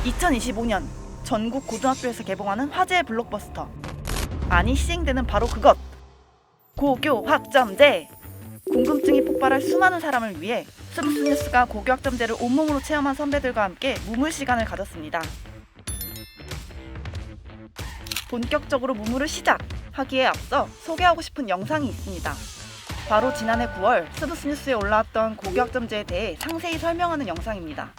2025년 전국 고등학교에서 개봉하는 화제의 블록버스터. 아니 시행되는 바로 그것! 고교학점제! 궁금증이 폭발할 수많은 사람을 위해 스브스뉴스가 고교학점제를 온몸으로 체험한 선배들과 함께 무물 시간을 가졌습니다. 본격적으로 무물을 시작하기에 앞서 소개하고 싶은 영상이 있습니다. 바로 지난해 9월 스브스뉴스에 올라왔던 고교학점제에 대해 상세히 설명하는 영상입니다.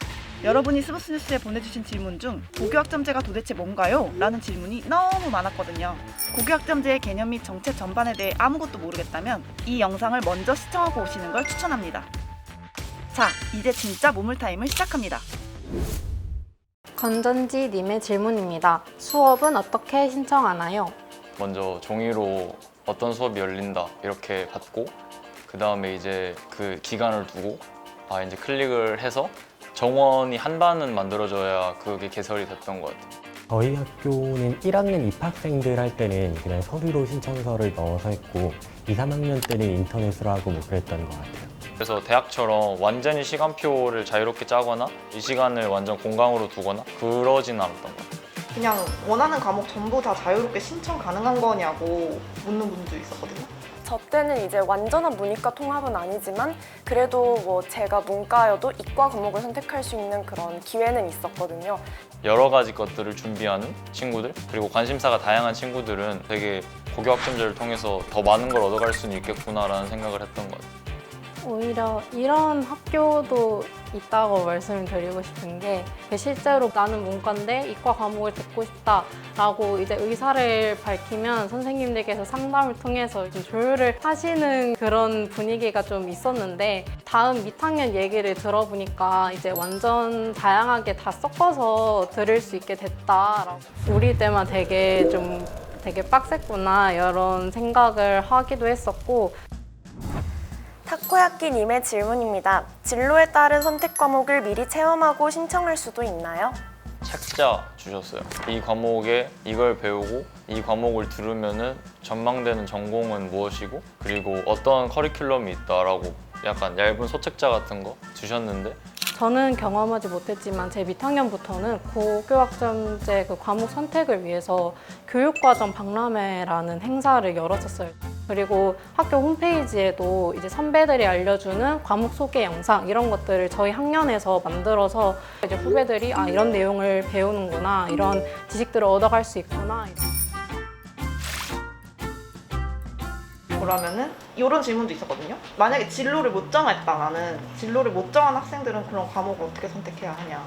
여러분이 스브스뉴스에 보내주신 질문 중 고교학점제가 도대체 뭔가요? 라는 질문이 너무 많았거든요. 고교학점제의 개념 및 정책 전반에 대해 아무것도 모르겠다면 이 영상을 먼저 시청하고 오시는 걸 추천합니다. 자, 이제 진짜 무물타임을 시작합니다. 건전지님의 질문입니다. 수업은 어떻게 신청하나요? 먼저 종이로 어떤 수업이 열린다 이렇게 받고 그 다음에 이제 그 기간을 두고 이제 클릭을 해서 정원이 한 반은 만들어져야 그게 개설이 됐던 것 같아요. 저희 학교는 1학년 입학생들 할 때는 그냥 서류로 신청서를 넣어서 했고 2, 3학년 때는 인터넷으로 하고 뭐 그랬던 것 같아요. 그래서 대학처럼 완전히 시간표를 자유롭게 짜거나 이 시간을 완전 공강으로 두거나 그러진 않았던 것 같아요. 그냥 원하는 과목 전부 다 자유롭게 신청 가능한 거냐고 묻는 분도 있었거든요. 저 때는 이제 완전한 문이과 통합은 아니지만 그래도 뭐 제가 문과여도 이과 과목을 선택할 수 있는 그런 기회는 있었거든요. 여러 가지 것들을 준비하는 친구들 그리고 관심사가 다양한 친구들은 되게 고교학점제를 통해서 더 많은 걸 얻어갈 수는 있겠구나라는 생각을 했던 것 같아요. 오히려 이런 학교도 있다고 말씀을 드리고 싶은 게 실제로 나는 문과인데 이과 과목을 듣고 싶다라고 이제 의사를 밝히면 선생님들께서 상담을 통해서 좀 조율을 하시는 그런 분위기가 좀 있었는데 다음 밑학년 얘기를 들어보니까 이제 완전 다양하게 다 섞어서 들을 수 있게 됐다라고 우리 때만 되게 빡셌구나 이런 생각을 하기도 했었고 타코야끼님의 질문입니다. 진로에 따른 선택 과목을 미리 체험하고 신청할 수도 있나요? 책자 주셨어요. 이 과목에 이걸 배우고 이 과목을 들으면은 전망되는 전공은 무엇이고 그리고 어떤 커리큘럼이 있다라고 약간 얇은 소책자 같은 거 주셨는데 저는 경험하지 못했지만 제 밑학년부터는 고교학점제 그 과목 선택을 위해서 교육과정 박람회라는 행사를 열었었어요. 그리고 학교 홈페이지에도 이제 선배들이 알려주는 과목 소개 영상 이런 것들을 저희 학년에서 만들어서 이제 후배들이 이런 내용을 배우는구나, 이런 지식들을 얻어갈 수 있구나. 그러면은 이런 질문도 있었거든요. 만약에 진로를 못 정했다, 나는 진로를 못 정한 학생들은 그런 과목을 어떻게 선택해야 하냐.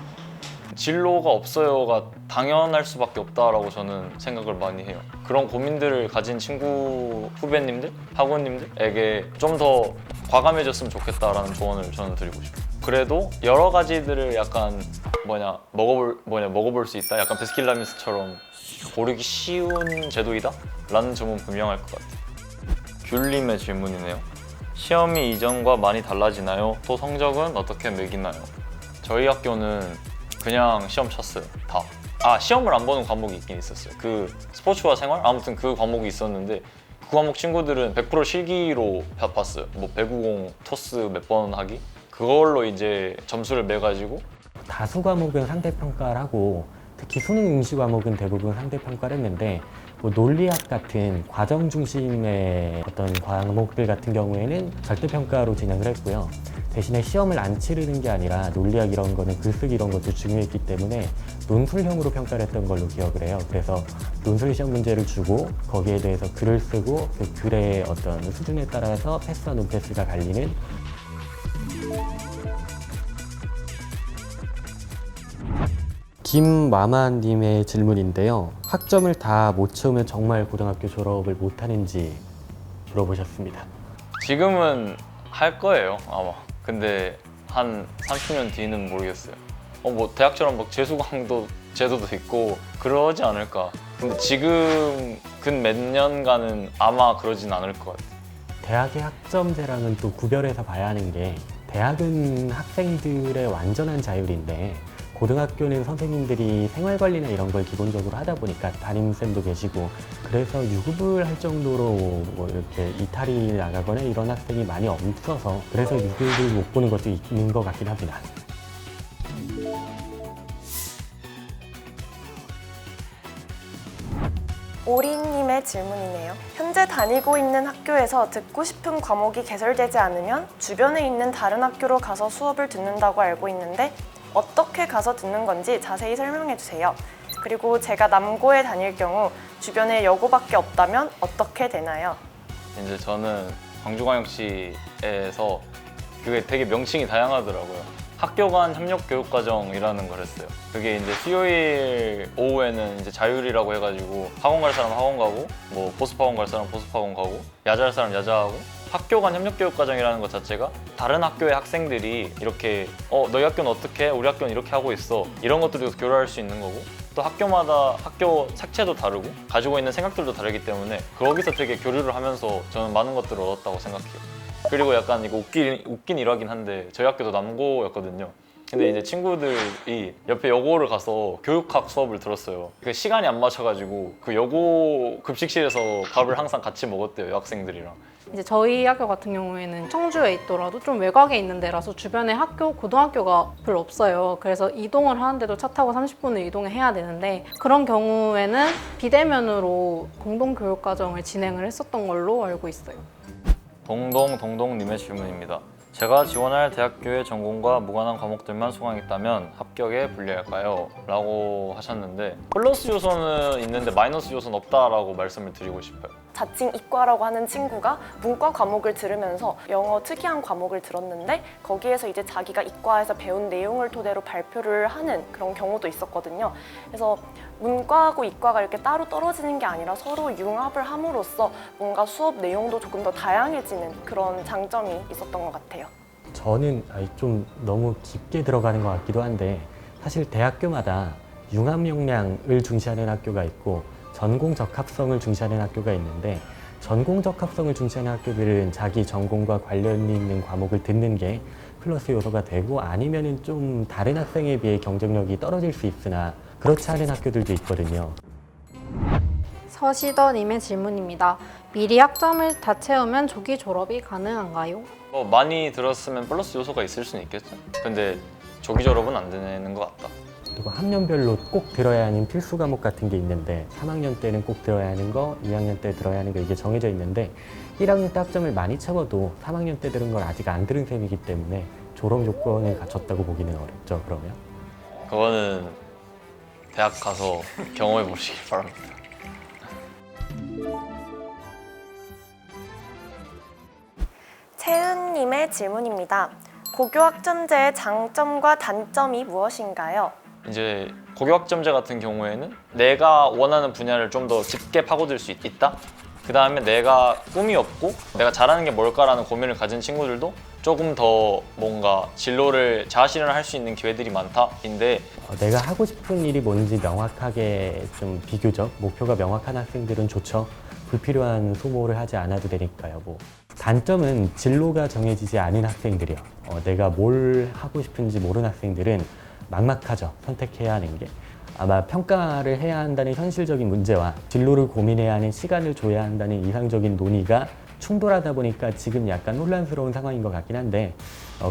진로가 없어요가 당연할 수밖에 없다라고 저는 생각을 많이 해요. 그런 고민들을 가진 친구, 후배님들, 학우님들에게 좀 더 과감해졌으면 좋겠다라는 조언을 저는 드리고 싶어요. 그래도 여러 가지들을 약간 먹어볼 수 있다? 약간 베스킨라빈스처럼 고르기 쉬운 제도이다? 라는 점은 분명할 것 같아요. 귤님의 질문이네요. 시험이 이전과 많이 달라지나요? 또 성적은 어떻게 매기나요? 저희 학교는 그냥 시험 쳤어요, 다. 시험을 안 보는 과목이 있긴 있었어요. 그 스포츠와 생활? 아무튼 그 과목이 있었는데 그 과목 친구들은 100% 실기로 봤어요. 뭐 배구공, 토스 몇 번 하기? 그걸로 이제 점수를 매가지고 다수 과목은 상대평가를 하고 특히 수능 응시 과목은 대부분 상대평가를 했는데 뭐 논리학 같은 과정 중심의 어떤 과목들 같은 경우에는 절대평가로 진행을 했고요. 대신에 시험을 안 치르는 게 아니라 논리학 이런 거는 글쓰기 이런 것도 중요했기 때문에 논술형으로 평가를 했던 걸로 기억을 해요. 그래서 논술 시험 문제를 주고 거기에 대해서 글을 쓰고 그 글의 어떤 수준에 따라서 패스와 논패스가 갈리는 김마마님의 질문인데요. 학점을 다 못 채우면 정말 고등학교 졸업을 못하는지 물어보셨습니다. 지금은 할 거예요, 아마. 근데 한 30년 뒤는 모르겠어요. 뭐 대학처럼 막 재수강도 제도도 있고 그러지 않을까. 근데 지금 근 몇 년간은 아마 그러진 않을 것 같아요. 대학의 학점제랑은 또 구별해서 봐야 하는 게 대학은 학생들의 완전한 자율인데 고등학교는 선생님들이 생활관리나 이런 걸 기본적으로 하다 보니까 담임쌤도 계시고 그래서 유급을 할 정도로 뭐 이렇게 이탈이 나가거나 이런 학생이 많이 없어서 그래서 유급을 못 보는 것도 있는 것 같긴 합니다. 오리님의 질문이네요. 현재 다니고 있는 학교에서 듣고 싶은 과목이 개설되지 않으면 주변에 있는 다른 학교로 가서 수업을 듣는다고 알고 있는데 어떻게 가서 듣는 건지 자세히 설명해 주세요. 그리고 제가 남고에 다닐 경우 주변에 여고밖에 없다면 어떻게 되나요? 이제 저는 광주광역시에서 그게 되게 명칭이 다양하더라고요. 학교 간 협력 교육 과정이라는 걸 했어요. 그게 이제 수요일 오후에는 이제 자율이라고 해가지고 학원 갈 사람 학원 가고, 뭐 보습학원 갈 사람 보습학원 가고, 야자할 사람 야자하고, 학교 간 협력 교육 과정이라는 것 자체가 다른 학교의 학생들이 이렇게 너희 학교는 어떻게 해? 우리 학교는 이렇게 하고 있어. 이런 것들도 교류할 수 있는 거고, 또 학교마다 학교 색채도 다르고 가지고 있는 생각들도 다르기 때문에 거기서 되게 교류를 하면서 저는 많은 것들을 얻었다고 생각해요. 그리고 약간 이거 웃긴 일화긴 한데 저희 학교도 남고였거든요. 근데 이제 친구들이 옆에 여고를 가서 교육학 수업을 들었어요. 그 시간이 안 맞춰가지고 그 여고 급식실에서 밥을 항상 같이 먹었대요, 여학생들이랑. 이제 저희 학교 같은 경우에는 청주에 있더라도 좀 외곽에 있는 데라서 주변에 학교, 고등학교가 별로 없어요. 그래서 이동을 하는데도 차 타고 30분을 이동을 해야 되는데 그런 경우에는 비대면으로 공동교육과정을 진행을 했었던 걸로 알고 있어요. 동동님의 질문입니다. 제가 지원할 대학교의 전공과 무관한 과목들만 수강했다면 합격에 불리할까요? 라고 하셨는데 플러스 요소는 있는데 마이너스 요소는 없다라고 말씀을 드리고 싶어요. 자칭 이과라고 하는 친구가 문과 과목을 들으면서 영어 특이한 과목을 들었는데 거기에서 이제 자기가 이과에서 배운 내용을 토대로 발표를 하는 그런 경우도 있었거든요. 그래서 문과하고 이과가 이렇게 따로 떨어지는 게 아니라 서로 융합을 함으로써 뭔가 수업 내용도 조금 더 다양해지는 그런 장점이 있었던 것 같아요. 저는 좀 너무 깊게 들어가는 것 같기도 한데 사실 대학교마다 융합 역량을 중시하는 학교가 있고 전공 적합성을 중시하는 학교가 있는데 전공 적합성을 중시하는 학교들은 자기 전공과 관련 있는 과목을 듣는 게 플러스 요소가 되고 아니면은 좀 다른 학생에 비해 경쟁력이 떨어질 수 있으나 그렇지 않은 학교들도 있거든요. 서시더님의 질문입니다. 미리 학점을 다 채우면 조기 졸업이 가능한가요? 많이 들었으면 플러스 요소가 있을 수는 있겠죠. 근데 조기 졸업은 안 되는 것 같다. 그리고 학년별로 꼭 들어야 하는 필수 과목 같은 게 있는데 3학년 때는 꼭 들어야 하는 거, 2학년 때 들어야 하는 거 이게 정해져 있는데 1학년 때 학점을 많이 채워도 3학년 때 들은 걸 아직 안 들은 셈이기 때문에 졸업 조건을 갖췄다고 보기는 어렵죠. 그러면 그거는 대학 가서 경험해 보시길 바랍니다. 채은님의 질문입니다. 고교 학점제의 장점과 단점이 무엇인가요? 이제 고교학점제 같은 경우에는 내가 원하는 분야를 좀 더 짙게 파고들 수 있다. 그 다음에 내가 꿈이 없고 내가 잘하는 게 뭘까라는 고민을 가진 친구들도 조금 더 뭔가 진로를 자아실현할 수 있는 기회들이 많다인데 내가 하고 싶은 일이 뭔지 명확하게 좀 비교적 목표가 명확한 학생들은 좋죠. 불필요한 소모를 하지 않아도 되니까요. 단점은 진로가 정해지지 않은 학생들이요. 내가 뭘 하고 싶은지 모르는 학생들은 막막하죠. 선택해야 하는 게. 아마 평가를 해야 한다는 현실적인 문제와 진로를 고민해야 하는 시간을 줘야 한다는 이상적인 논의가 충돌하다 보니까 지금 약간 혼란스러운 상황인 것 같긴 한데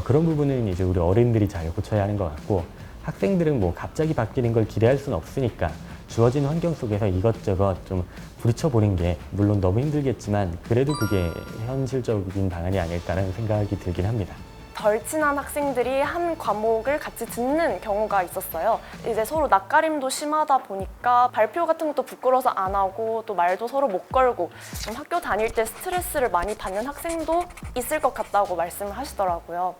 그런 부분은 이제 우리 어른들이 잘 고쳐야 하는 것 같고 학생들은 갑자기 바뀌는 걸 기대할 수는 없으니까 주어진 환경 속에서 이것저것 좀 부딪혀보는 게 물론 너무 힘들겠지만 그래도 그게 현실적인 방안이 아닐까라는 생각이 들긴 합니다. 덜 친한 학생들이 한 과목을 같이 듣는 경우가 있었어요. 이제 서로 낯가림도 심하다 보니까 발표 같은 것도 부끄러워서 안 하고 또 말도 서로 못 걸고 좀 학교 다닐 때 스트레스를 많이 받는 학생도 있을 것 같다고 말씀을 하시더라고요.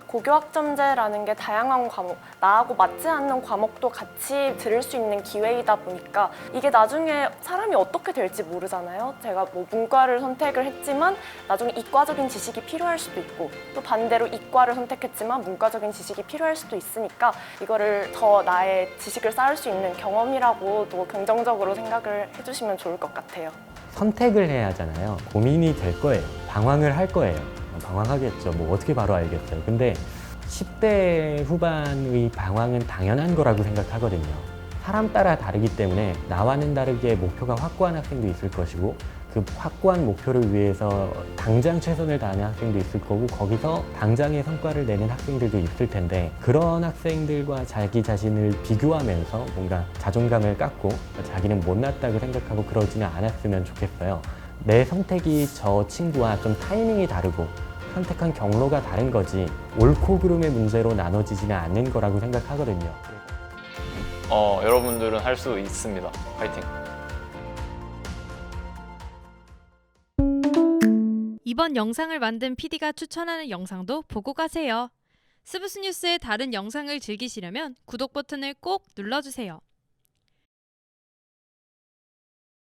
고교학점제라는 게 다양한 과목, 나하고 맞지 않는 과목도 같이 들을 수 있는 기회이다 보니까 이게 나중에 사람이 어떻게 될지 모르잖아요. 제가 문과를 선택을 했지만 나중에 이과적인 지식이 필요할 수도 있고 또 반대로 이과를 선택했지만 문과적인 지식이 필요할 수도 있으니까 이거를 더 나의 지식을 쌓을 수 있는 경험이라고도 긍정적으로 생각을 해주시면 좋을 것 같아요. 선택을 해야 하잖아요. 고민이 될 거예요. 방황을 할 거예요. 방황하겠죠. 어떻게 바로 알겠어요. 근데 10대 후반의 방황은 당연한 거라고 생각하거든요. 사람 따라 다르기 때문에 나와는 다르게 목표가 확고한 학생도 있을 것이고 그 확고한 목표를 위해서 당장 최선을 다하는 학생도 있을 거고 거기서 당장의 성과를 내는 학생들도 있을 텐데 그런 학생들과 자기 자신을 비교하면서 뭔가 자존감을 깎고 자기는 못났다고 생각하고 그러지는 않았으면 좋겠어요. 내 선택이 저 친구와 좀 타이밍이 다르고 선택한 경로가 다른 거지 옳고 그름의 문제로 나눠지지는 않는 거라고 생각하거든요. 여러분들은 할 수 있습니다. 파이팅! 이번 영상을 만든 PD가 추천하는 영상도 보고 가세요. 스브스 뉴스의 다른 영상을 즐기시려면 구독 버튼을 꼭 눌러주세요.